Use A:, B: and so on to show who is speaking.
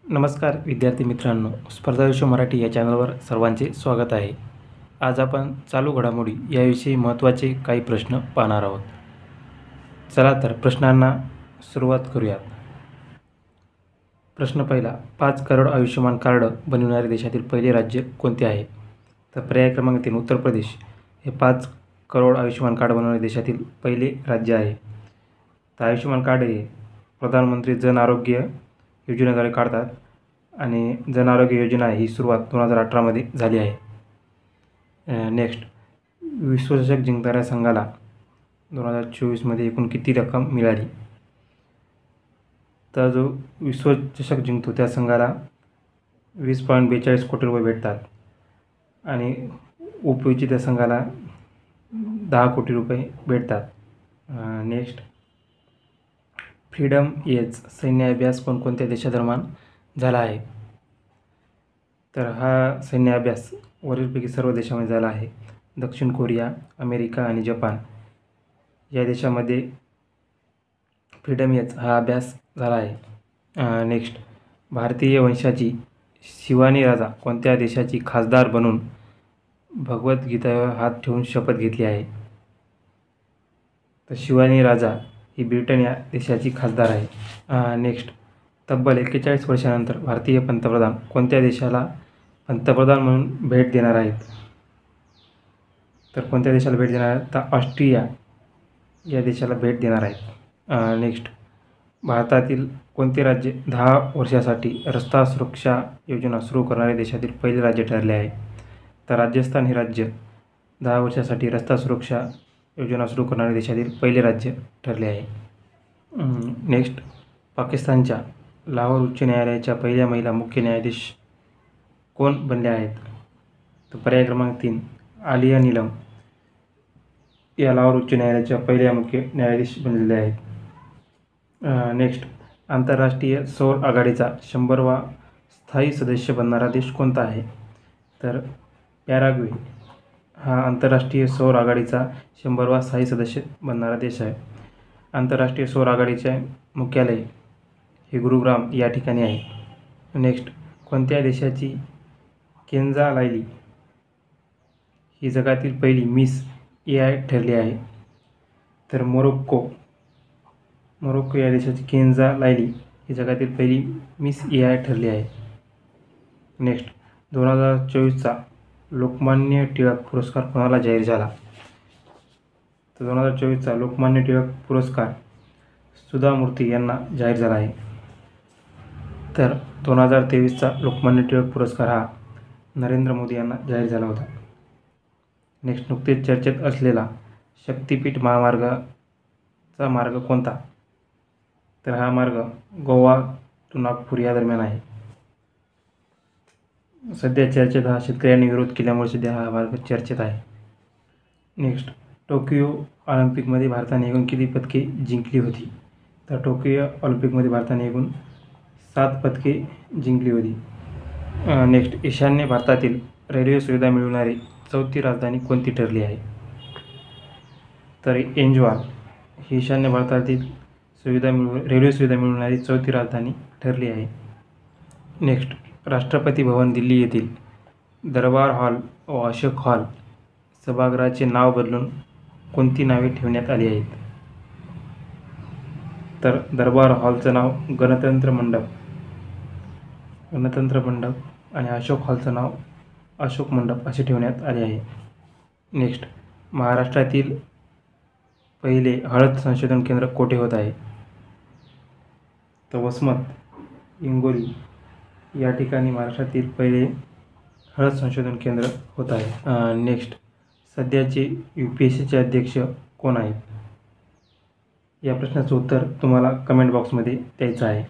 A: नमस्कार विद्यार्थी मित्रांनो, स्पर्धा विश्व मराठी या चॅनलवर सर्वांचे स्वागत आहे. आज आपण चालू घडामोडी याविषयी महत्त्वाचे काही प्रश्न पाहणार आहोत. चला तर प्रश्नांना सुरुवात करूयात. प्रश्न पहिला, 5 करोड आयुष्यमान कार्ड बनविणारे देशातील पहिले राज्य कोणते आहे? तर पर्याय क्रमांक 3 उत्तर प्रदेश हे 5 करोड आयुष्यमान कार्ड बनवणारे देशातील पहिले राज्य आहे. तर आयुष्यमान कार्ड हे प्रधानमंत्री जन आरोग्य योजनेद्वारे काढतात आणि जन आरोग्य योजना ही सुरुवात 2018 मध्ये झाली आहे. नेक्स्ट, विश्वचषक जिंकणाऱ्या संघाला 2024 मध्ये एकूण किती रक्कम मिळाली? तर जो विश्वचषक जिंकतो त्या संघाला 20.42 कोटी रुपये भेटतात आणि उपविजेत्या संघाला 10 कोटी रुपये भेटतात. नेक्स्ट, फ्रीडम एज सैन्य अभ्यास कोणकोणत्या देशादरम्यान झाला आहे? तर हा सैन्य अभ्यास वरीलपैकी सर्व देशामध्ये झाला आहे. दक्षिण कोरिया, अमेरिका आणि जपान या देशामध्ये फ्रीडम एज हा अभ्यास झाला आहे. नेक्स्ट, भारतीय वंशाची शिवानी राजा कोणत्या देशाची खासदार बनून भगवद्गीतेवर हात ठेवून शपथ घेतली आहे? तर शिवानी राजा ही ब्रिटन या देशाची खासदार आहे. नेक्स्ट, तब्बल 41 वर्षानंतर भारतीय पंतप्रधान कोणत्या देशाला पंतप्रधान म्हणून भेट देणार आहेत? तर कोणत्या देशाला भेट देणार आहेत? तर ऑस्ट्रिया या देशाला भेट देणार आहेत. नेक्स्ट, भारतातील कोणते राज्य 10 वर्षासाठी रस्ता सुरक्षा योजना सुरू करणारे देशातील पहिले राज्य ठरले आहे? तर राजस्थान हे राज्य 10 वर्षासाठी रस्ता सुरक्षा योजना सुरू करणारे देशातील पहिले राज्य ठरले आहे. नेक्स्ट, पाकिस्तानच्या लाहोर उच्च न्यायालयाच्या पहिल्या महिला मुख्य न्यायाधीश कोण बनल्या आहेत? तर पर्याय क्रमांक 3 आलिया नीलम या लाहोर उच्च न्यायालयाच्या पहिल्या मुख्य न्यायाधीश बनलेल्या आहेत. नेक्स्ट, आंतरराष्ट्रीय सौर आघाडीचा 100वा स्थायी सदस्य बनणारा देश कोणता आहे? तर पॅराग्वे हा आंतरराष्ट्रीय सौर आघाडीचा 100वा स्थायी सदस्य बनणारा देश आहे. आंतरराष्ट्रीय सौर आघाडीचे मुख्यालय हे गुरुग्राम या ठिकाणी आहे. नेक्स्ट, कोणत्या देशाची केंजा लायली ही जगातील पहिली मिस AI ठरली आहे? तर मोरोक्को या देशाची केंजा लायली ही जगातील पहिली मिस AI ठरली आहे. नेक्स्ट, 2024चा लोकमान्य टिळक पुरस्कार कोणाला जाहीर झाला? तर 2024चा लोकमान्य टिळक पुरस्कार सुधा मूर्ती यांना जाहीर झाला आहे. तर 2023चा लोकमान्य टिळक पुरस्कार हा नरेंद्र मोदी यांना जाहीर झाला होता. नेक्स्ट, नुकतेच चर्चेत असलेला शक्तिपीठ महामार्गाचा मार्ग कोणता? तर हा मार्ग गोवा टू नागपूर या दरम्यान आहे. सध्या चर्चेत हा शेतकऱ्यांनी विरोध केल्यामुळे सध्या हा मार्ग चर्चेत आहे. नेक्स्ट, टोकियो ऑलिम्पिकमध्ये भारताने एकूण किती पदके जिंकली होती? तर टोकियो ऑलिम्पिकमध्ये भारताने एकूण 7 पदके जिंकली होती. नेक्स्ट, ईशान्य भारतातील रेल्वे सुविधा मिळवणारी चौथी राजधानी कोणती ठरली आहे? तर एंजवाल ही ईशान्य भारतातील रेल्वे सुविधा मिळवणारी चौथी राजधानी ठरली आहे. नेक्स्ट, राष्ट्रपती भवन दिल्ली येथील दरबार हॉल व अशोक हॉल सभागृहाचे नाव बदलून कोणती नावे ठेवण्यात आली आहेत? तर दरबार हॉलचं नाव गणतंत्र मंडप आणि अशोक हॉलचं नाव अशोक मंडप असे ठेवण्यात आले आहे. नेक्स्ट, महाराष्ट्रातील पहिले हळद संशोधन केंद्र कोठे होत आहे? तर वसमत, हिंगोली या ठिकाणी महाराष्ट्रातील पहिले हळद संशोधन केंद्र होत आहे. नेक्स्ट, सध्याचे UPSCचे अध्यक्ष कोण आहेत? या प्रश्नाचं उत्तर तुम्हाला कमेंट बॉक्समध्ये द्यायचं आहे.